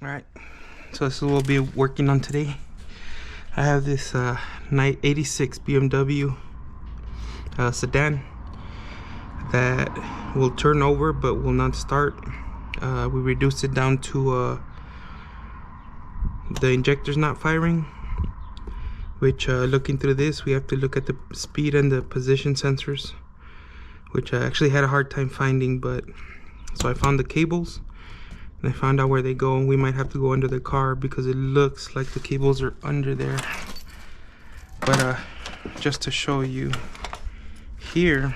Alright, so this is what we'll be working on today. I have this E30 BMW sedan that will turn over but will not start. We reduced it down to the injector's not firing, which looking through this, we have to look at the speed and the position sensors, which I actually had a hard time finding. But so I found the cables and I found out where they go, and we might have to go under the car because it looks like the cables are under there. But just to show you here,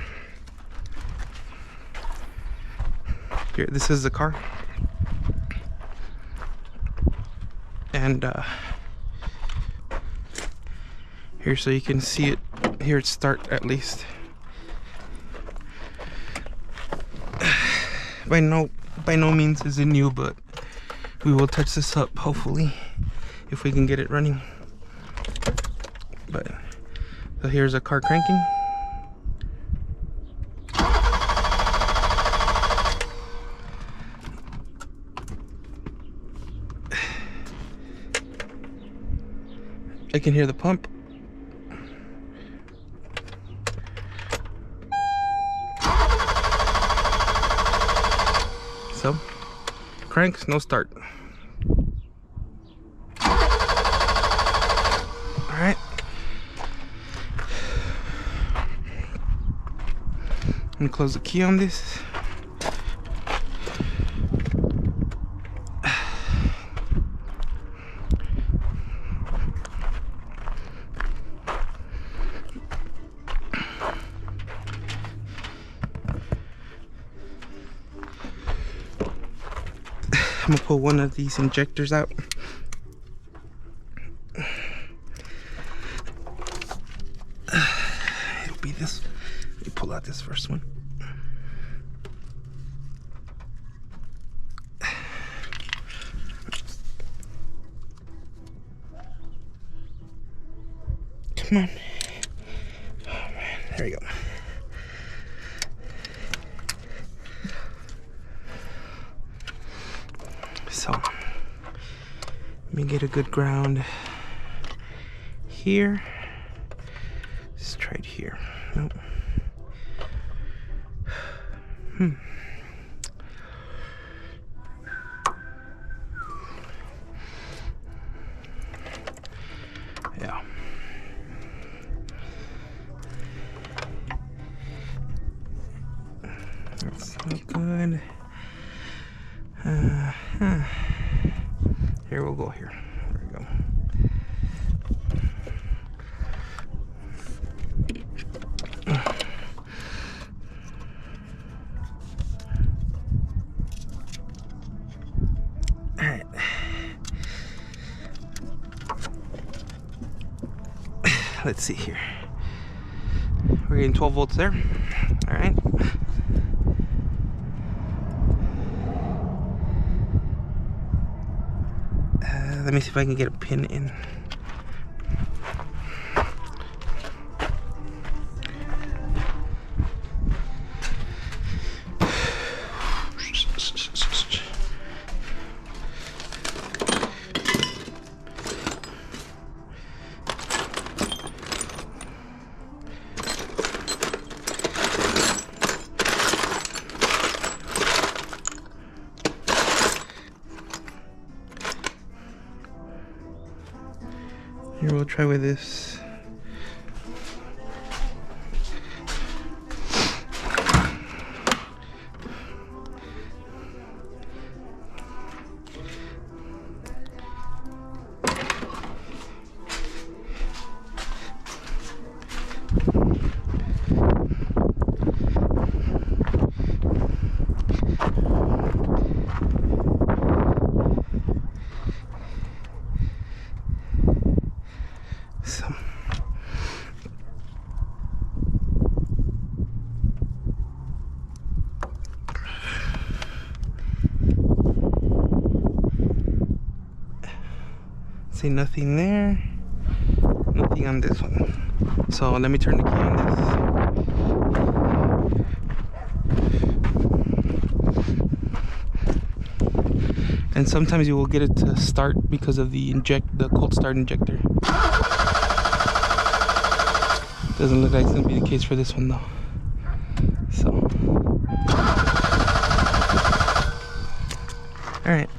this is the car, and here, so you can see it here at start at least. By no means is it new, but we will touch this up hopefully if we can get it running. But so here's a car cranking. I can hear the pump. So, cranks, no start. Alright. I'm gonna close the key on this. I'm gonna pull one of these injectors out. It'll be this. Let me pull out this first one. Come on. Oh man, there we go. So let me get a good ground here. Let's try it here. Nope. Yeah. That's not good. Here, we'll go here. There we go. All right. Let's see here. We're getting 12 volts there. All right. Let me see if I can get a pin in. Here, we'll try with this. See nothing there, nothing on this one. So let me turn the key on this. and sometimes you will get it to start because of the cold start injector. Doesn't look like it's gonna be the case for this one though. So, all right.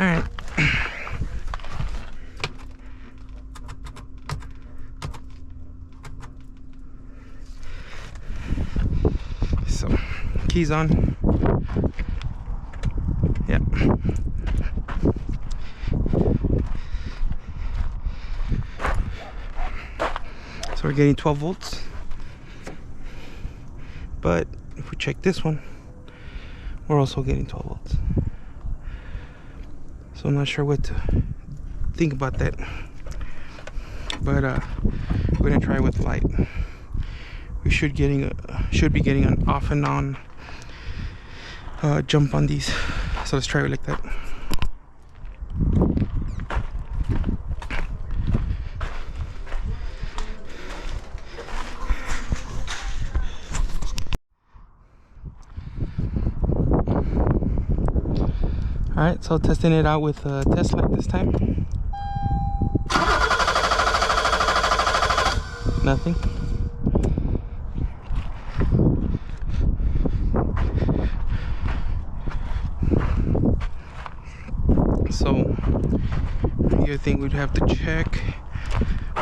All right. So, keys on. Yeah. So we're getting 12 volts. But if we check this one, we're also getting 12 volts. So I'm not sure what to think about that. But we're gonna try with light. We should be getting an off and on jump on these. So let's try it like that. Alright, so testing it out with a test light this time. Nothing. So the other thing we'd have to check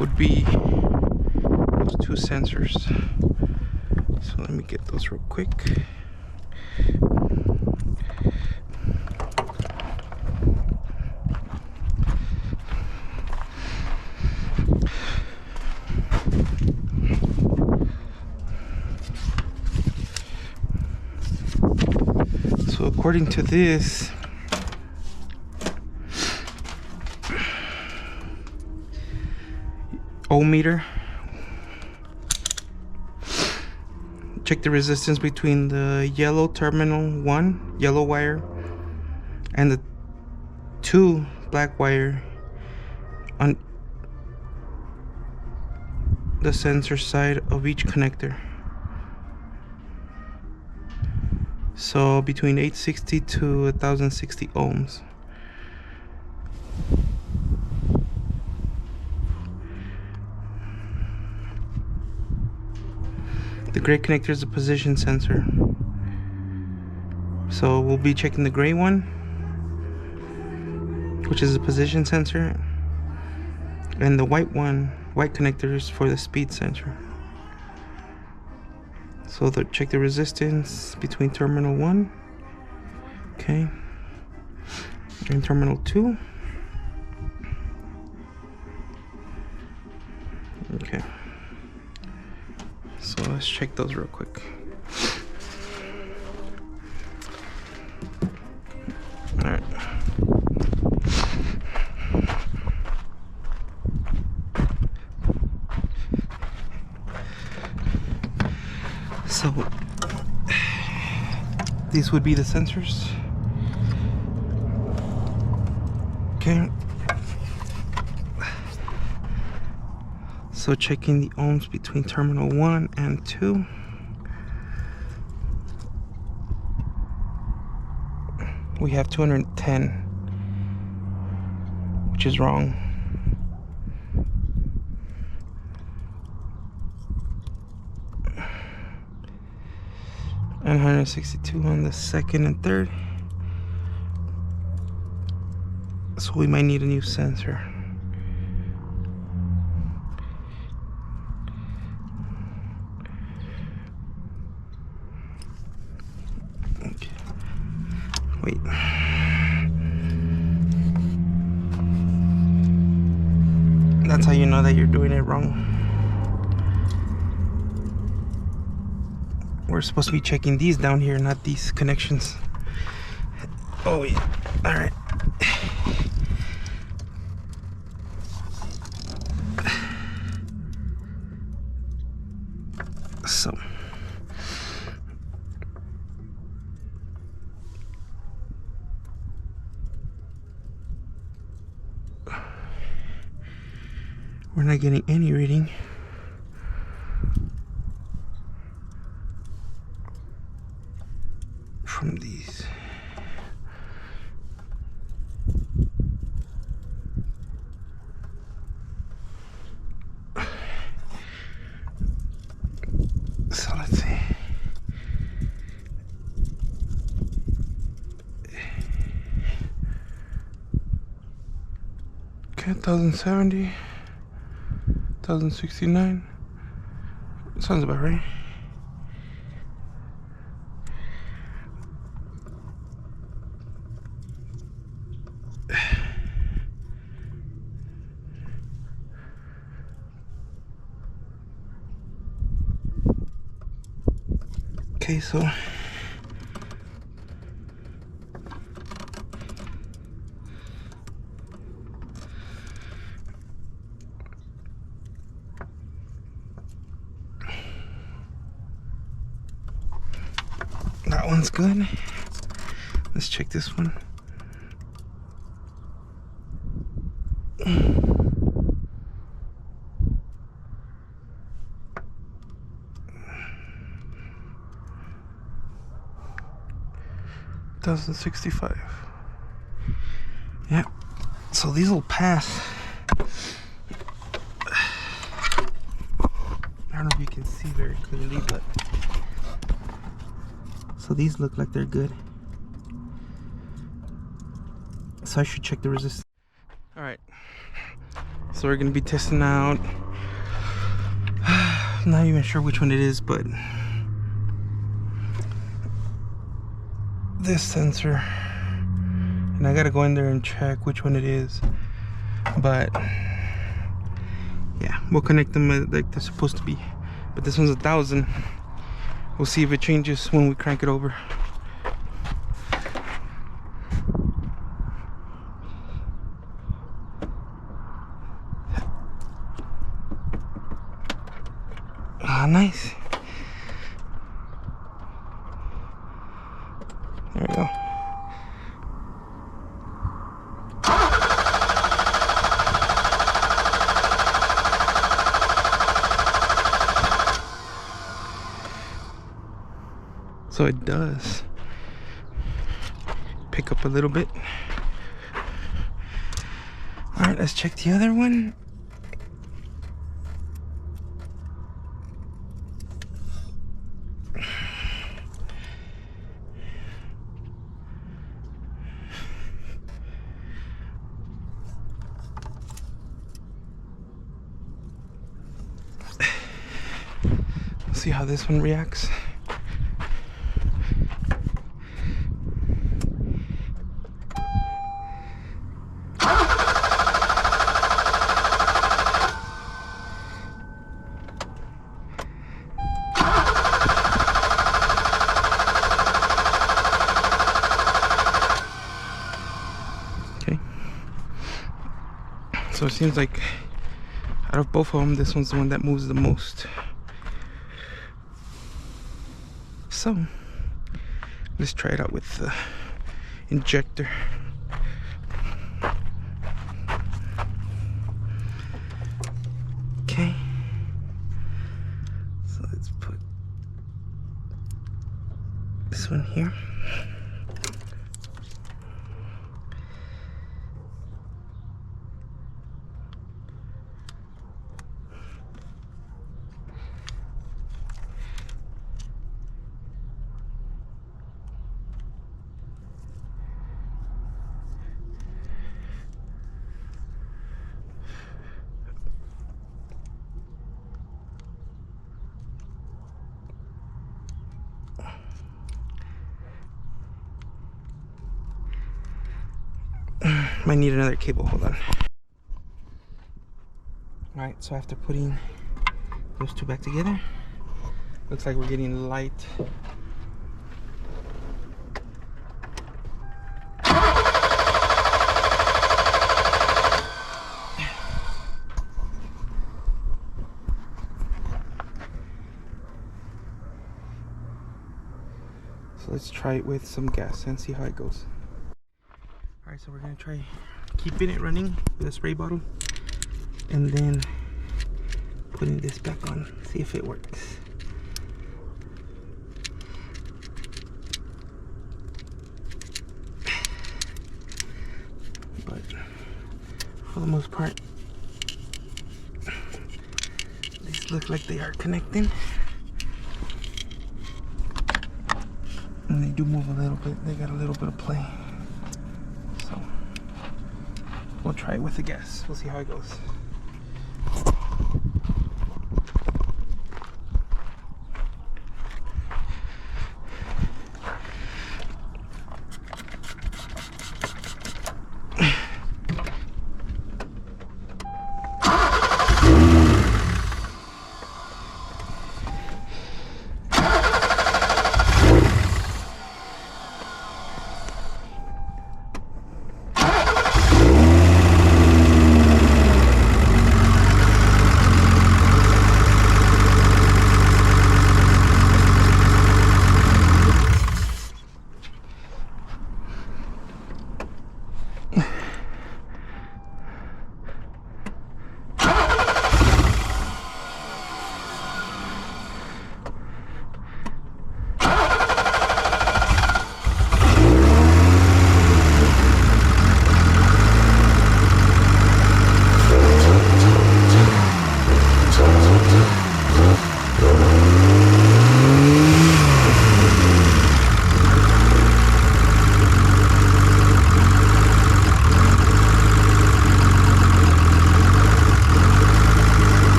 would be those two sensors. So let me get those real quick. So according to this, ohm meter, check the resistance between the yellow terminal 1 yellow wire and the 2 black wire on the sensor side of each connector. So between 860 to 1060 ohms. The gray connector is a position sensor. So we'll be checking the gray one, which is a position sensor, and the white connector is for the speed sensor. So check the resistance between terminal 1, okay, and terminal 2. Okay. So let's check those real quick. All right. So these would be the sensors. Okay. So checking the ohms between terminal 1 and 2. We have 210, which is wrong. And 162 on the second and third. So we might need a new sensor. Okay. Wait. That's how you know that you're doing it wrong. We're supposed to be checking these down here, not these connections. Oh yeah. All right. So We're not getting any reading. From these. So let's see. Okay, 1070, 1069. Sounds about right. Okay, so that one's good. Let's check this one. $1,065. Yep. So these will pass. I don't know if you can see very clearly, but so these look like they're good. So I should check the resistance. All right. So we're gonna be testing out. I'm not even sure which one it is, but this sensor, and I gotta go in there and check which one it is, but yeah, we'll connect them like they're supposed to be. But this one's 1,000. We'll see if it changes when we crank it over. Ah, nice. There we go. So it does pick up a little bit. All right, let's check the other one. See how this one reacts. Okay. So it seems like out of both of them, this one's the one that moves the most. So let's try it out with the injector. Okay, so let's put this one here. Might need another cable, hold on. Alright, so after putting those two back together, looks like we're getting light. So let's try it with some gas and see how it goes. Alright, so we're gonna try keeping it running with a spray bottle, and then putting this back on, see if it works. But for the most part, these look like they are connecting. And they do move a little bit, they got a little bit of play. So we'll try it with the gas, we'll see how it goes.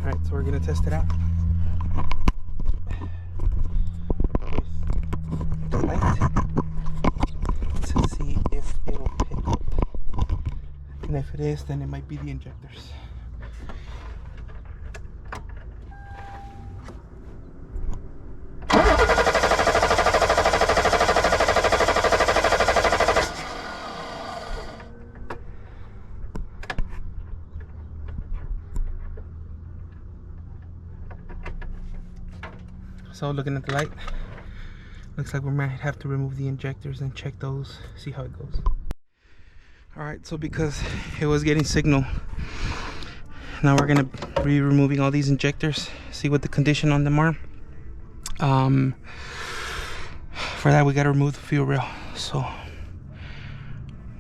Alright, so we're gonna test it out with the light to see if it'll pick up. And if it is, then it might be the injectors. So looking at the light, looks like we might have to remove the injectors and check those, see how it goes. Alright, so because it was getting signal, now we're gonna be removing all these injectors, see what the condition on them are. For that we gotta remove the fuel rail. So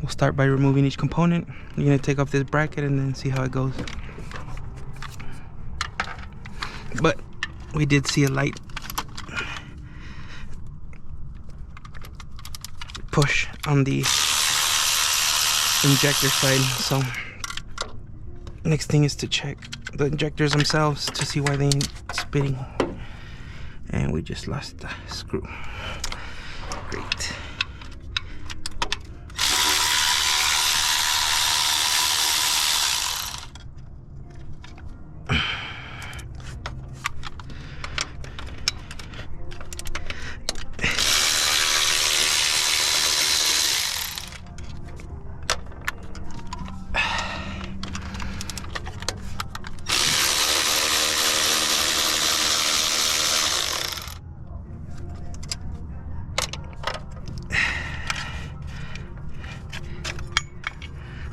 we'll start by removing each component. You're gonna take off this bracket and then see how it goes. But we did see a light push on the injector side, so next thing is to check the injectors themselves to see why they ain't spinning. And we just lost the screw. Great.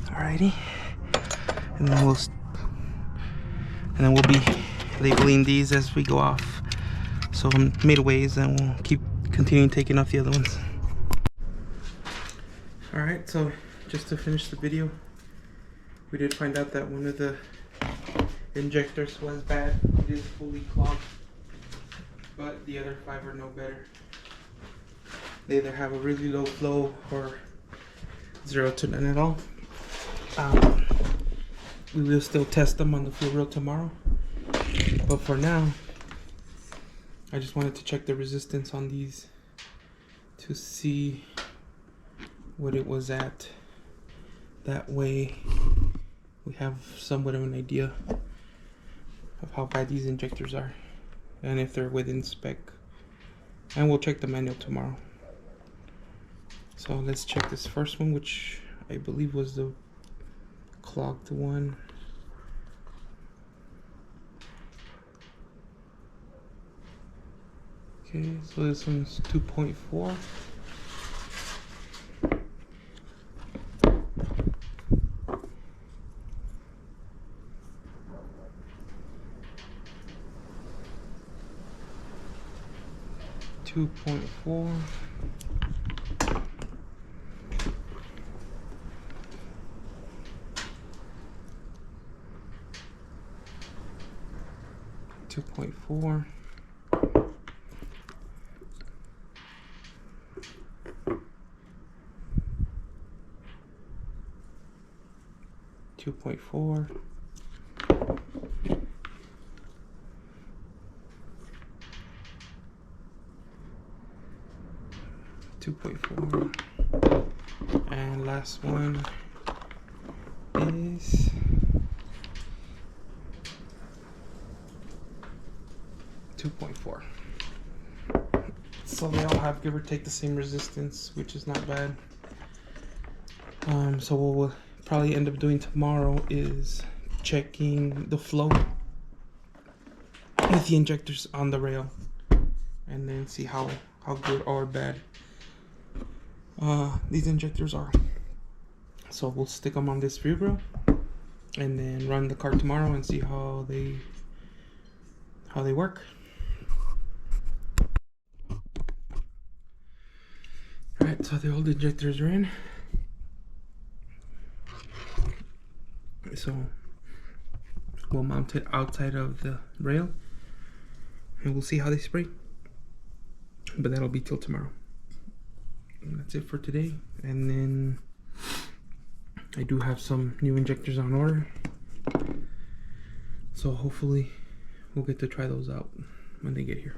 Alrighty, and then we'll be labeling these as we go off. So midways, and we'll keep continuing taking off the other ones. Alright, so just to finish the video, we did find out that one of the injectors was bad. It is fully clogged, but the other 5 are no better. They either have a really low flow or 0 to none at all. We will still test them on the fuel rail tomorrow, but for now I just wanted to check the resistance on these to see what it was at. That way we have somewhat of an idea of how bad these injectors are and if they're within spec, and we'll check the manual tomorrow. So let's check this first one, which I believe was the clogged one. Okay, so this one's 2.4. Two point four. 2.4. 2.4. 2.4. And last one is 2.4. So they all have, give or take, the same resistance, which is not bad. So what we'll probably end up doing tomorrow is checking the flow with the injectors on the rail, and then see how good or bad these injectors are. So we'll stick them on this rear rail and then run the car tomorrow and see how they work. Alright, so the old injectors are in. So we'll mount it outside of the rail and we'll see how they spray. But that'll be till tomorrow. And that's it for today. And then I do have some new injectors on order. So hopefully we'll get to try those out when they get here.